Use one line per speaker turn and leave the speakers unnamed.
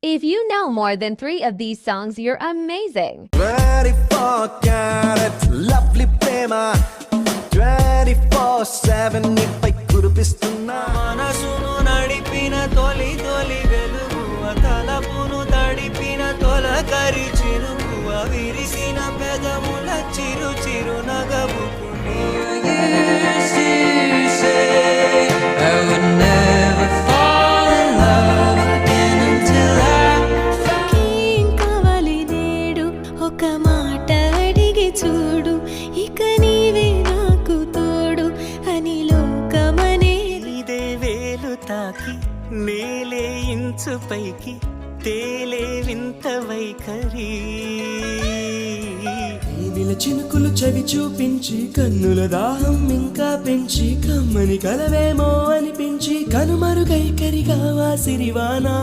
If you know more than 3 of these songs, you're amazing.
24 karat lovely prema 24/7 నీపై కురిపిస్తున్నా
మనసును నడిపిన తొలి తొలి వెలుగు తలపును తడిపిన తొలకరి చిరుకు విరిసిన పెదముల చిరు చిరు నగవుకు
ఒక మాట అడిగి చూడు ఇక నీవే నాకు తోడు అని లోకమనే
నీదే వేలు తాకి నేలే ఇంచు పైకి తేలే వింత వైఖరి
నీల చినుకులు చవి చూపించి కన్నుల దాహం ఇంకా పెంచి కమ్మని కలవేమో అనిపించి కనుమరుగై కరిగావా సిరివానా